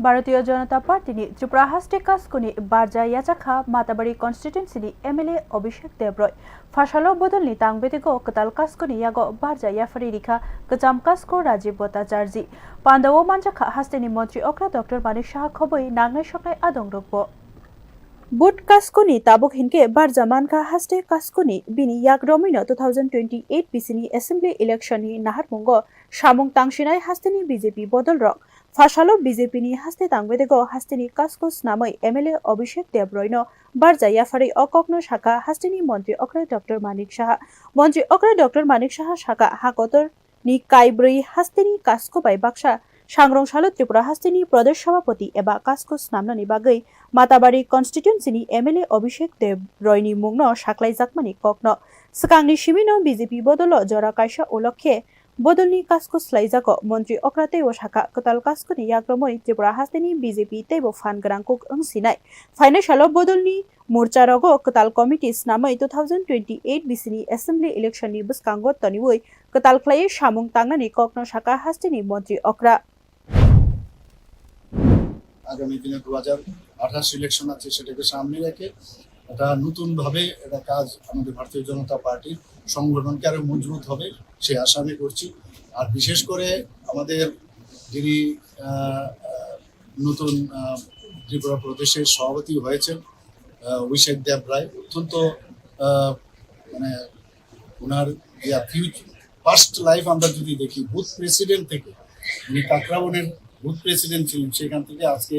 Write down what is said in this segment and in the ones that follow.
ভারতীয় জনতা পার্টিनि त्रिपुरा हास्टे कास्कुनि बारजा याचाखा माताबारी कन्स्टिट्युएन्सिनि एमएलए अभिषेक देब्रय फाशालो बदलनि तांगबेदिगो कताल कास्कुनि यागो बारजा याफारि रिखा कचाम कास्को राजीव भट्टाचार्य पांडवो मानजाखा हास्टेनि मंत्री अक्रा डॉक्टर मानिक शाह खबै नांगनाय सकनाय आदं रखबो बुट कास्कुनि ताबुक हिनके बारजा मानखा हास्टे कास्कुनि बिनि याक रमिनो 2028 बिसिनि एसेम्बली इलेक्शननि नाहारमुंगो सामुं तांसिनाय हास्टेनि बीजेपी बदल रक फाशालो बीजेपीनि हास्ते तांगबेदेगो हास्टेनि कास्को स्नामै एमएलए अभिषेक देब्रयनो बारजा याफारि अककनो शाखा हास्टेनि मंत्री अक्रा डॉक्टर मानिक शाह मंत्री अक्रा डॉक्टर मानिक शाह शाखा हाकोतर नि काइब्रै हास्टेनि कास्को बाय बाक्सा सांग्रंसालो त्रिपुरा हास्टेनि प्रदेश सभापति एबा कास्को स्नामनानि बागै माताबारी कन्स्टिट्युएन्सिनि एमएलए अभिषेक देब्रयनि मुंनो साख्लायजाकमानि ककनो सिगांनि सिमिनो बीजेपी बदलो जरा कायसा उलखे बदलनि कास्को स्लाइजाको मंत्री अक्राते ओ शाखा कताल कास्कोनि याग्रमै त्रिपुरा हास्टेनि बीजेपी तेबो फान गोनांखौ ओंसिनाय फाइनान्सियालो बदलनि मोर्चा रगो कताल कमिटि स्नामै 2028 बिसिनि एसेम्बली इलेक्शननि बसकांगो तनिवै कताल क्लायै सामुं तांनानि ककनो शाखा हास्टेनि मंत्री अक्रा আগামী দিনে 2028 ইলেকশন আছে সেটাকে সামনে রেখে এটা নতুন ভাবে এটা কাজ আমাদের ভারতীয় জনতা পার্টির সংগঠনকে আরো মজবুত হবে সেই আশা আমি করছি। আর বিশেষ করে আমাদের যিনি নতুন ত্রিপুরা প্রদেশের সভাপতি হয়েছেন অভিষেক দেব রায় অত্যন্ত মানে ওনার ফার্স্ট লাইফ আমরা যদি দেখি বুথ প্রেসিডেন্ট থেকে উনি কাকরাবনের বুথ প্রেসিডেন্ট ছিলেন, সেখান থেকে আজকে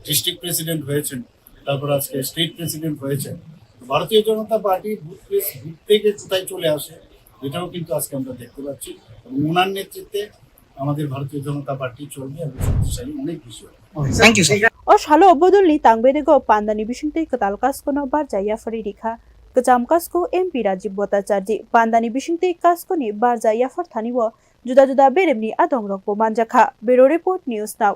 ডিস্ট্রিক্ট প্রেসিডেন্ট হয়েছেন, তারপর আজকে স্টেট প্রেসিডেন্ট হয়েছেন। ভারতীয় জনতা পার্টি বুথ থেকে কোথায় চলে আসে এটাও কিন্তু আজকে আমরা দেখতে পাচ্ছি এবং ওনার নেতৃত্বে আমাদের ভারতীয় জনতা পার্টি চলবে এবং শক্তিশালী অনেক বেশি হবে। Thank you, sir. O shalo bodolni tangbedego pandani bisingte katal kaskono barja yafari rikha kacham kasko MP Rajiv Bhattacharya pandani bisingte kaskoni barja yafar thaniwo juda juda beremni adong rokbo manjakha Bureau Report News Now।